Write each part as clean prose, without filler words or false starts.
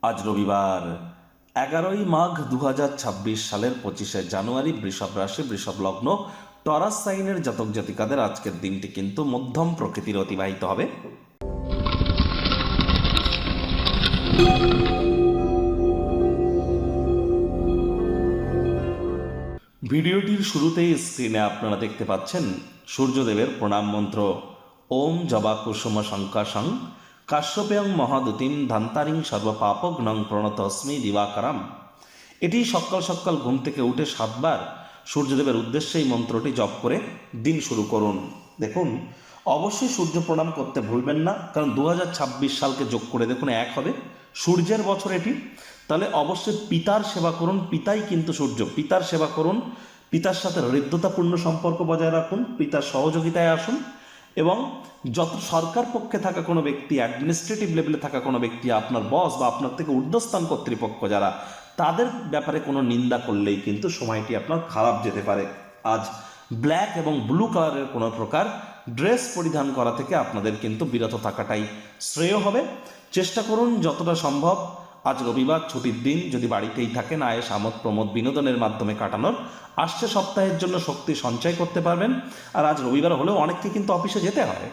আজ রবিবার 11ই মাঘ 2026 সালের 25শে জানুয়ারি। বৃষভ রাশি, বৃষভ লগ্ন, টরাস সাইনের জাতক জাতিকাদের আজকের দিনটি কিন্তু মধ্যম প্রকৃতির অতিবাহিত হবে। ভিডিওটির শুরুতেই স্ক্রিনে আপনারা দেখতে পাচ্ছেন সূর্যদেবের প্রণাম মন্ত্র। ওম জবা কুসুম শঙ্কাশং কাশ্যপেয়ং মহাদুতিম ধান্তারিং সর্বপাপগ্নং প্রণতস্মি দিবাকরাম। এটি সকাল সকাল ঘুম থেকে উঠে 7বার সূর্যদেবের উদ্দেশ্যে এই মন্ত্রটি জপ করে দিন শুরু করুন। দেখুন, অবশ্যই সূর্য প্রণাম করতে ভুলবেন না, কারণ 2026 সালকে যোগ করে দেখুন 1 হবে, সূর্যের বছর এটি। তাহলে অবশ্যই পিতার সেবা করুন, পিতাই কিন্তু সূর্য। পিতার সেবা করুন, পিতার সাথে হৃদ্যতাপূর্ণ সম্পর্ক বজায় রাখুন, পিতার সহযোগিতায় আসুন এবং যত সরকার পক্ষে থাকা কোনো ব্যক্তি, অ্যাডমিনিস্ট্রেটিভ লেভেলে থাকা কোনো ব্যক্তি, আপনার বস বা আপনার থেকে ঊর্ধ্বস্থান কর্তৃপক্ষ যারা, তাদের ব্যাপারে কোনো নিন্দা করলেই কিন্তু সময়টি আপনার খারাপ যেতে পারে। আজ ব্ল্যাক এবং ব্লু কালারের কোনো প্রকার ড্রেস পরিধান করা থেকে আপনাদের কিন্তু বিরত থাকাটাই শ্রেয় হবে। চেষ্টা করুন যতটা সম্ভব আজ রবিবার ছুটির দিন, যদি বাড়িতেই থাকেন, আয়েস আমোদ প্রমোদ বিনোদনের মাধ্যমে কাটানোর আসছে সপ্তাহের জন্য শক্তি সঞ্চয় করতে পারবেন। আর আজ রবিবার হলেও অনেককে কিন্তু অফিসে যেতে হয়।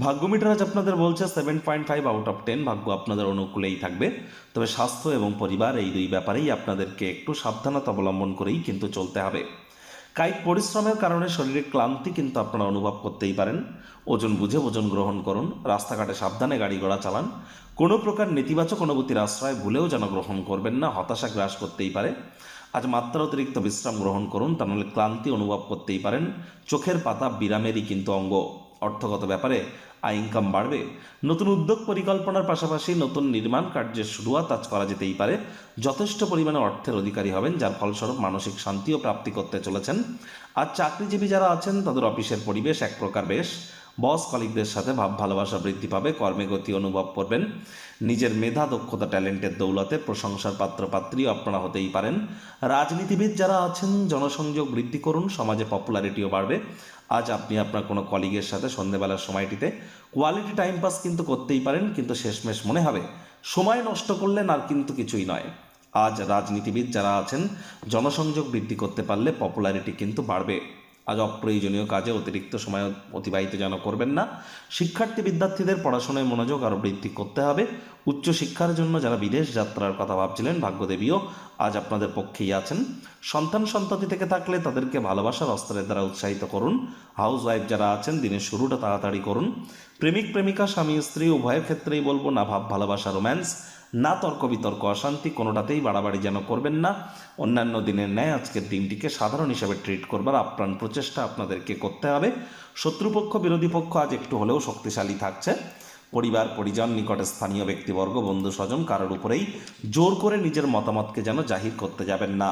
ভাগ্য মিটার আজ আপনাদের বলছে 7.5 আউট অফ 10, ভাগ্য আপনাদের অনুকূলেই থাকবে। তবে স্বাস্থ্য এবং পরিবার এই দুই ব্যাপারেই আপনাদেরকে একটু সাবধানতা অবলম্বন করেই কিন্তু চলতে হবে। কায়িক পরিশ্রমের কারণে শরীরে ক্লান্তি কিন্তু আপনারা অনুভব করতেই পারেন। ওজন বুঝে ওজন গ্রহণ করুন, রাস্তাঘাটে সাবধানে গাড়ি ঘোড়া চালান। কোনো প্রকার নেতিবাচক অনুভূতির আশ্রয় ভুলেও যেন গ্রহণ করবেন না, হতাশা গ্রাস করতেই পারে। আজ মাত্রা অতিরিক্ত বিশ্রাম গ্রহণ করুন, তা নাহলে ক্লান্তি অনুভব করতেই পারেন। চোখের পাতা বিরামেরই কিন্তু অঙ্গ। অর্থগত ব্যাপারে আয় ইনকাম বাড়বে। নতুন উদ্যোগ পরিকল্পনার পাশাপাশি নতুন নির্মাণ কার্যের শুরুয়াত আজ করা যেতেই পারে। যথেষ্ট পরিমাণে অর্থের অধিকারী হবেন, যার ফলস্বরূপ মানসিক শান্তিও প্রাপ্তি করতে চলেছেন। আর চাকরিজীবী যারা আছেন তাদের অফিসের পরিবেশ এক প্রকার বেশ। বস কলিগদের সাথে ভাব ভালোবাসা বৃদ্ধি পাবে, কর্মে গতি অনুভব করবেন। নিজের মেধা দক্ষতা ট্যালেন্টের দৌলতে প্রশংসার পাত্রপাত্রীও আপনারা হতেই পারেন। রাজনীতিবিদ যারা আছেন জনসংযোগ বৃদ্ধি করুন, সমাজে পপুলারিটিও বাড়বে। আজ আপনি আপনার কোনো কলিগের সাথে সন্ধ্যেবেলার সময়টিতে কোয়ালিটি টাইম পাস কিন্তু করতেই পারেন, কিন্তু শেষমেশ মনে হবে সময় নষ্ট করলেন আর কিন্তু কিছুই নয়। আজ রাজনীতিবিদ যারা আছেন জনসংযোগ বৃদ্ধি করতে পারলে পপুলারিটি কিন্তু বাড়বে। আজ অপ্রয়োজনীয় কাজে অতিরিক্ত সময় অতিবাহিত যেন করবেন না। শিক্ষার্থী বিদ্যার্থীদের পড়াশোনায় মনোযোগ আরও বৃদ্ধি করতে হবে। উচ্চশিক্ষার জন্য যারা বিদেশ যাত্রার কথা ভাবছিলেন, ভাগ্যদেবীও আজ আপনাদের পক্ষেই আছেন। সন্তান সন্ততি থেকে থাকলে তাদেরকে ভালোবাসার অস্ত্রের দ্বারা উৎসাহিত করুন। হাউস ওয়াইফ যারা আছেন দিনের শুরুটা তাড়াতাড়ি করুন। প্রেমিক প্রেমিকা স্বামী স্ত্রী উভয়ের ক্ষেত্রেই বলবো, না ভাব ভালোবাসা রোম্যান্স, না তর্ক বিতর্ক অশান্তি, কোনোটাতেই বাড়াবাড়ি যেন করবেন না। অন্যান্য দিনের ন্যায় আজকের দিনটিকে সাধারণ হিসাবে ট্রিট করবার আপ্রাণ প্রচেষ্টা আপনাদেরকে করতে হবে। শত্রুপক্ষ বিরোধী পক্ষ আজ একটু হলেও শক্তিশালী থাকছে। পরিবার পরিজন, নিকটে স্থানীয় ব্যক্তিবর্গ, বন্ধু স্বজন, কারোর উপরেই জোর করে নিজের মতামতকে যেন জাহির করতে যাবেন না।